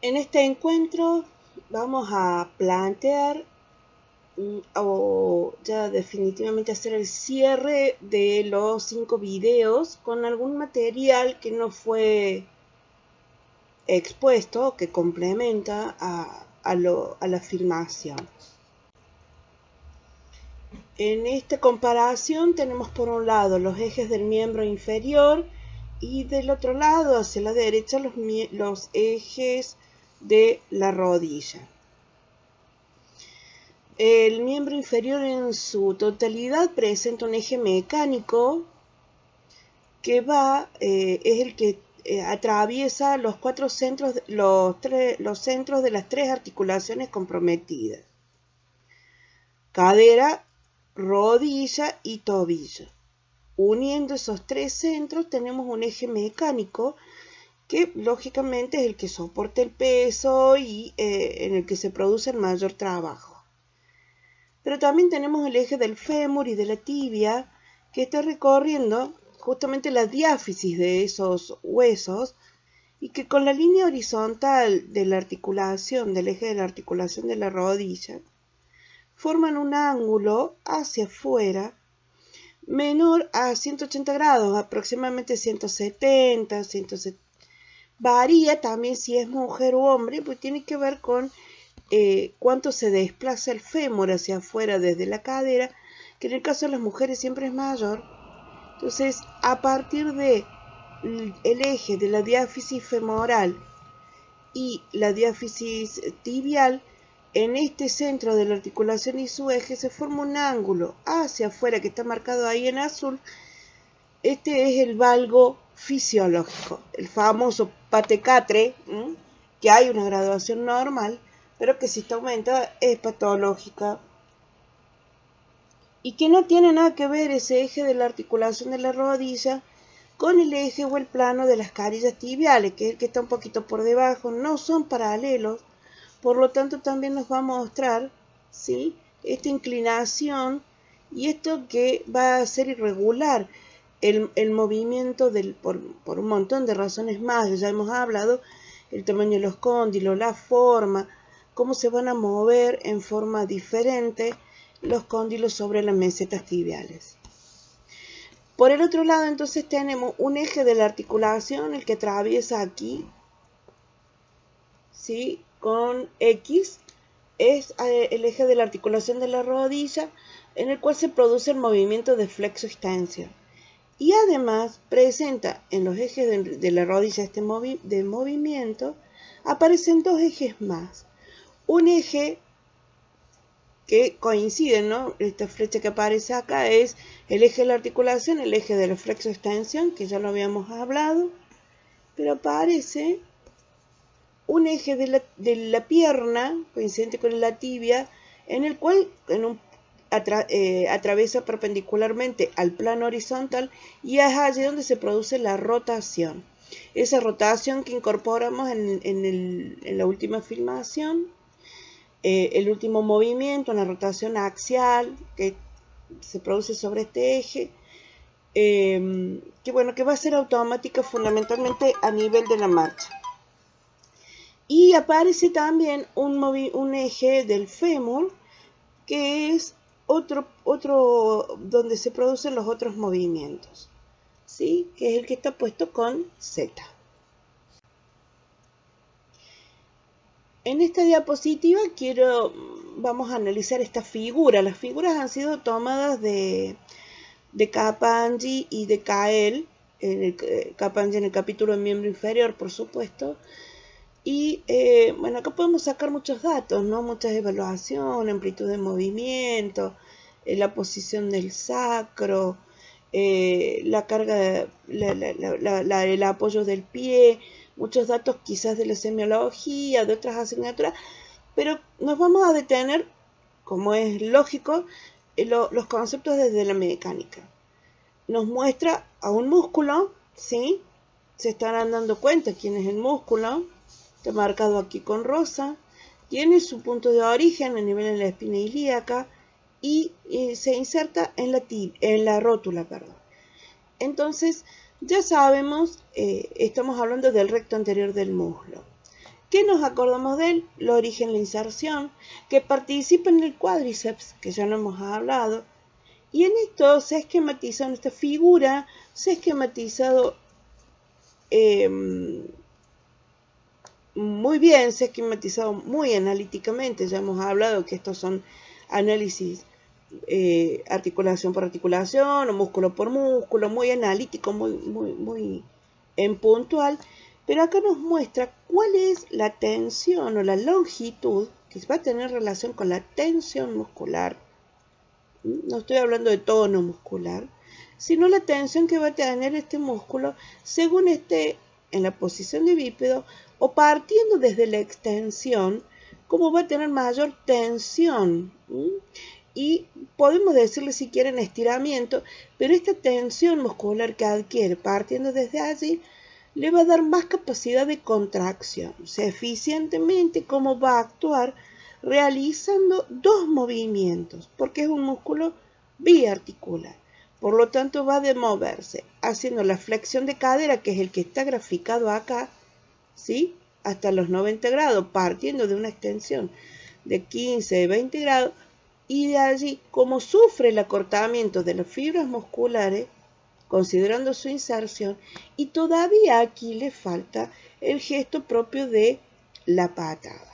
En este encuentro vamos a plantear o ya definitivamente hacer el cierre de los 5 videos con algún material que no fue expuesto, que complementa a la filmación. En esta comparación tenemos por un lado los ejes del miembro inferior y del otro lado, hacia la derecha, los ejes de la rodilla. El miembro inferior en su totalidad presenta un eje mecánico que es el que atraviesa los centros de las tres articulaciones comprometidas: cadera, rodilla y tobillo. Uniendo esos tres centros tenemos un eje mecánico que lógicamente es el que soporta el peso y en el que se produce el mayor trabajo. Pero también tenemos el eje del fémur y de la tibia, que está recorriendo justamente la diáfisis de esos huesos y que con la línea horizontal de la articulación, del eje de la articulación de la rodilla, forman un ángulo hacia afuera menor a 180 grados, aproximadamente 170, 170. Varía también si es mujer o hombre, pues tiene que ver con cuánto se desplaza el fémur hacia afuera desde la cadera, que en el caso de las mujeres siempre es mayor. Entonces, a partir de el eje de la diáfisis femoral y la diáfisis tibial, en este centro de la articulación y su eje se forma un ángulo hacia afuera que está marcado ahí en azul. Este es el valgo fisiológico, el famoso patecatre, que hay una graduación normal, pero que si está aumentada es patológica y que no tiene nada que ver ese eje de la articulación de la rodilla con el eje o el plano de las carillas tibiales, que es el que está un poquito por debajo. No son paralelos, por lo tanto también nos va a mostrar, ¿sí?, esta inclinación y esto que va a ser irregular el movimiento por un montón de razones más. Ya hemos hablado el tamaño de los cóndilos, la forma, cómo se van a mover en forma diferente los cóndilos sobre las mesetas tibiales. Por el otro lado, entonces tenemos un eje de la articulación, el que atraviesa aquí, ¿sí?, con X, es el eje de la articulación de la rodilla, en el cual se produce el movimiento de flexo-extensión. Y además presenta en los ejes de la rodilla de movimiento, aparecen dos ejes más. Un eje que coincide, ¿no? Esta flecha que aparece acá es el eje de la articulación, el eje de la flexo-extensión, que ya lo habíamos hablado, pero aparece un eje de la pierna, coincidente con la tibia, en el cual atraviesa perpendicularmente al plano horizontal y es allí donde se produce la rotación. Esa rotación que incorporamos en la última filmación, el último movimiento, una rotación axial que se produce sobre este eje, que va a ser automática fundamentalmente a nivel de la marcha. Y aparece también un eje del fémur, que es otro donde se producen los otros movimientos, ¿sí?, que es el que está puesto con Z. En esta diapositiva vamos a analizar esta figura. Las figuras han sido tomadas de Kapanji y de Kael, Kapanji en el capítulo de miembro inferior, por supuesto. Y bueno, acá podemos sacar muchos datos, ¿no? Muchas evaluaciones, amplitud de movimiento, la posición del sacro, la carga, el apoyo del pie, muchos datos quizás de la semiología, de otras asignaturas, pero nos vamos a detener, como es lógico, los conceptos desde la mecánica. Nos muestra a un músculo, ¿sí? Se estarán dando cuenta quién es el músculo. Está marcado aquí con rosa. Tiene su punto de origen a nivel de la espina ilíaca y se inserta en la rótula, perdón. Entonces, ya sabemos, estamos hablando del recto anterior del muslo. ¿Qué nos acordamos de él? El origen, la inserción, que participa en el cuádriceps, que ya no hemos hablado. Y en esto se ha esquematizado, en esta figura, se ha esquematizado muy bien, se ha esquematizado muy analíticamente. Ya hemos hablado que estos son análisis articulación por articulación o músculo por músculo, muy analítico, muy en puntual. Pero acá nos muestra cuál es la tensión o la longitud que va a tener relación con la tensión muscular. No estoy hablando de tono muscular, sino la tensión que va a tener este músculo según esté en la posición de bípedo o partiendo desde la extensión, cómo va a tener mayor tensión. Y podemos decirle si quieren estiramiento, pero esta tensión muscular que adquiere partiendo desde allí le va a dar más capacidad de contracción, o sea, eficientemente cómo va a actuar realizando dos movimientos, porque es un músculo biarticular. Por lo tanto, va a moverse haciendo la flexión de cadera, que es el que está graficado acá, ¿sí? Hasta los 90 grados, partiendo de una extensión de 15, 20 grados, y de allí, como sufre el acortamiento de las fibras musculares, considerando su inserción, y todavía aquí le falta el gesto propio de la patada.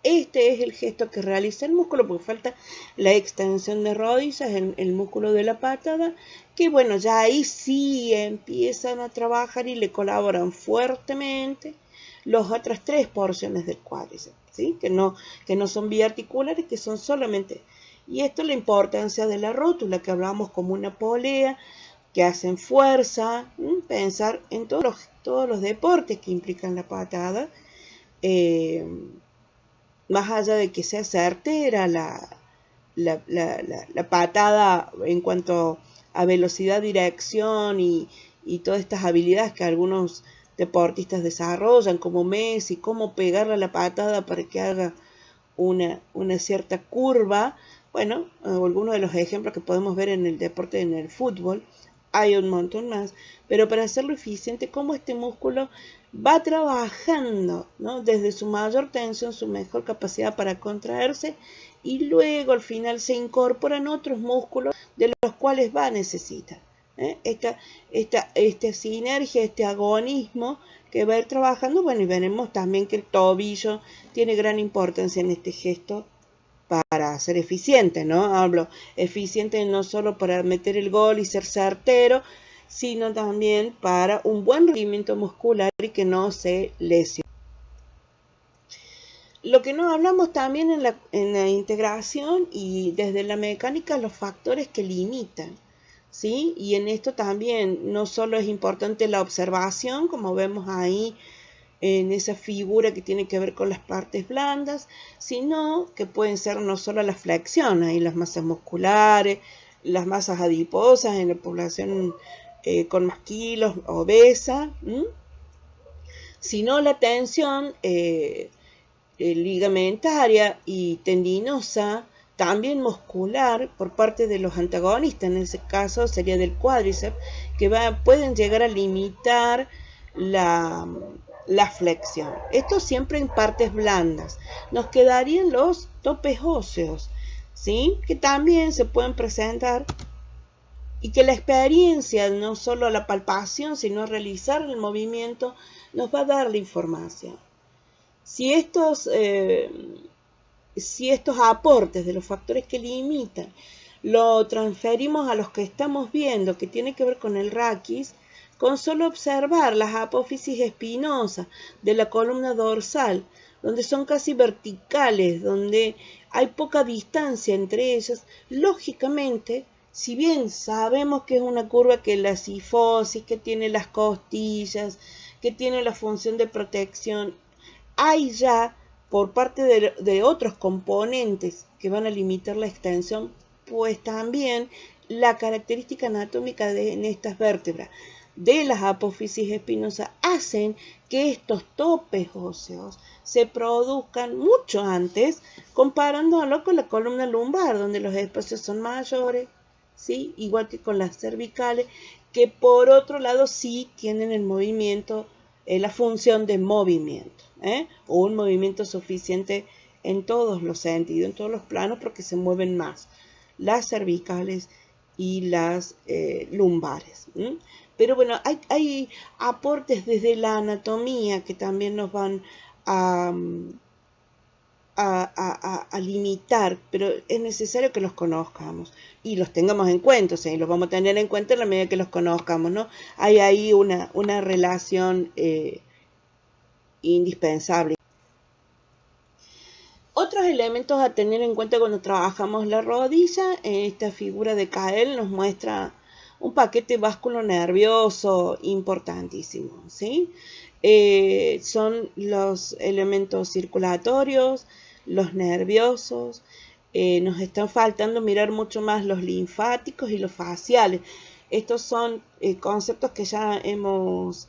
Este es el gesto que realiza el músculo, porque falta la extensión de rodillas en el músculo de la patada, que bueno, ya ahí sí empiezan a trabajar y le colaboran fuertemente las otras tres porciones del cuádriceps, ¿sí? que no son biarticulares, que son solamente. Y esto es la importancia de la rótula, que hablamos como una polea, que hacen fuerza, pensar en todos los deportes que implican la patada, más allá de que sea certera la patada en cuanto a velocidad, dirección y todas estas habilidades que algunos deportistas desarrollan, como Messi, cómo pegarle a la patada para que haga una cierta curva. Bueno, algunos de los ejemplos que podemos ver en el deporte, en el fútbol, hay un montón más, pero para hacerlo eficiente, cómo este músculo va trabajando, ¿no? Desde su mayor tensión, su mejor capacidad para contraerse, y luego al final se incorporan otros músculos de los cuales va a necesitar. Esta sinergia, este agonismo que va a ir trabajando. Bueno, y veremos también que el tobillo tiene gran importancia en este gesto para ser eficiente, ¿no? Hablo eficiente no solo para meter el gol y ser certero, sino también para un buen rendimiento muscular y que no se lesione. Lo que no hablamos también en la integración y desde la mecánica, los factores que limitan, ¿sí? Y en esto también no solo es importante la observación, como vemos ahí en esa figura que tiene que ver con las partes blandas, sino que pueden ser no solo la flexión, ahí las masas musculares, las masas adiposas en la población con más kilos, obesa, sino la tensión ligamentaria y tendinosa, también muscular por parte de los antagonistas, en ese caso sería del cuádriceps, que pueden llegar a limitar la flexión. Esto siempre en partes blandas. Nos quedarían los topes óseos, ¿sí? Que también se pueden presentar y que la experiencia, no solo la palpación, sino realizar el movimiento, nos va a dar la información. Si estos aportes de los factores que limitan lo transferimos a los que estamos viendo, que tiene que ver con el raquis, con solo observar las apófisis espinosas de la columna dorsal, donde son casi verticales, donde hay poca distancia entre ellas, lógicamente, si bien sabemos que es una curva que la cifosis, que tiene las costillas, que tiene la función de protección, hay ya por parte de otros componentes que van a limitar la extensión, pues también la característica anatómica en estas vértebras de las apófisis espinosas hacen que estos topes óseos se produzcan mucho antes, comparándolo con la columna lumbar, donde los espacios son mayores, ¿sí? Igual que con las cervicales, que por otro lado sí tienen el movimiento la función de movimiento, o un movimiento suficiente en todos los sentidos, en todos los planos, porque se mueven más las cervicales y las lumbares. Pero bueno, hay aportes desde la anatomía que también nos van a limitar, pero es necesario que los conozcamos y los tengamos en cuenta, o sea, y los vamos a tener en cuenta en la medida que los conozcamos, ¿no? Hay ahí una relación indispensable. Otros elementos a tener en cuenta cuando trabajamos la rodilla, esta figura de Cael nos muestra un paquete vasculonervioso importantísimo, ¿sí? Son los elementos circulatorios, los nerviosos, nos están faltando mirar mucho más los linfáticos y los faciales. Estos son conceptos que ya hemos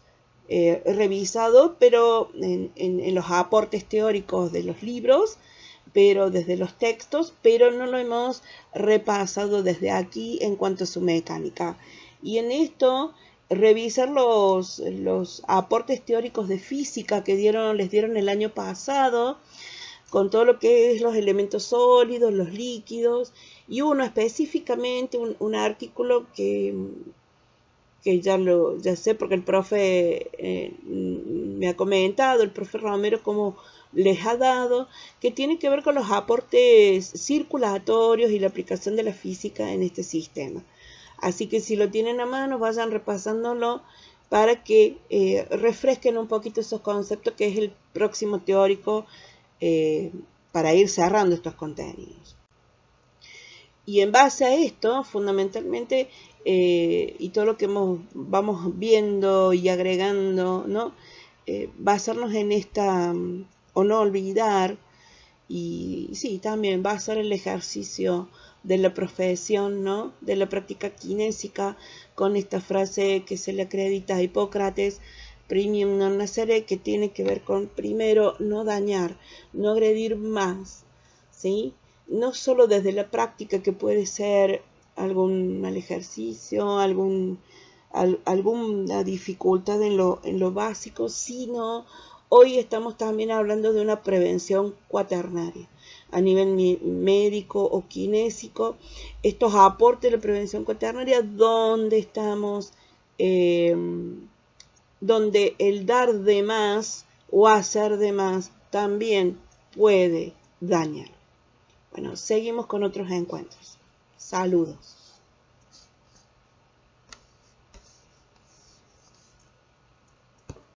revisado, pero en los aportes teóricos de los libros, pero desde los textos, pero no lo hemos repasado desde aquí en cuanto a su mecánica. Y en esto, revisar los aportes teóricos de física que les dieron el año pasado, con todo lo que es los elementos sólidos, los líquidos, y uno específicamente, un artículo que ya sé porque el profe me ha comentado, el profe Romero, cómo les ha dado, que tiene que ver con los aportes circulatorios y la aplicación de la física en este sistema. Así que si lo tienen a mano, vayan repasándolo para que refresquen un poquito esos conceptos, que es el próximo teórico para ir cerrando estos contenidos. Y en base a esto, fundamentalmente, y todo lo que vamos viendo y agregando, ¿no? Basarnos en esta, o no olvidar, y sí, también va a ser el ejercicio de la profesión, ¿no? De la práctica kinésica, con esta frase que se le acredita a Hipócrates, primum non nocere, que tiene que ver con, primero, no dañar, no agredir más, ¿sí? No solo desde la práctica, que puede ser algún mal ejercicio, alguna dificultad en lo básico, sino hoy estamos también hablando de una prevención cuaternaria a nivel médico o kinésico. Estos aportes de la prevención cuaternaria, donde estamos, donde el dar de más o hacer de más también puede dañar. Bueno, seguimos con otros encuentros. Saludos.